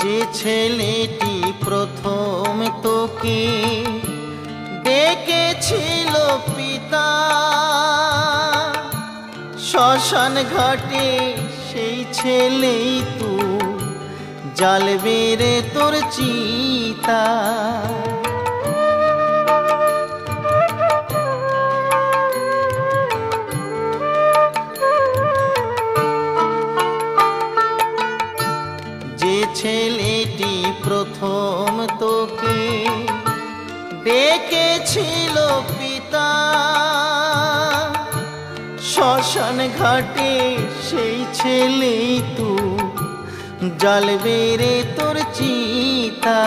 যে ছেলেটি প্রথম তোকে ডেকেছিল পিতা, শ্মশান ঘাটে সেই ছেলেই তুই, জ্বালবে রে তোর চিতা। যে ছেলেটি প্রথম তোকে ডেকেছিল পিতা, শ্মশান ঘাটে সেই ছেলেই তুই, জ্বালবে রে তোর চিতা।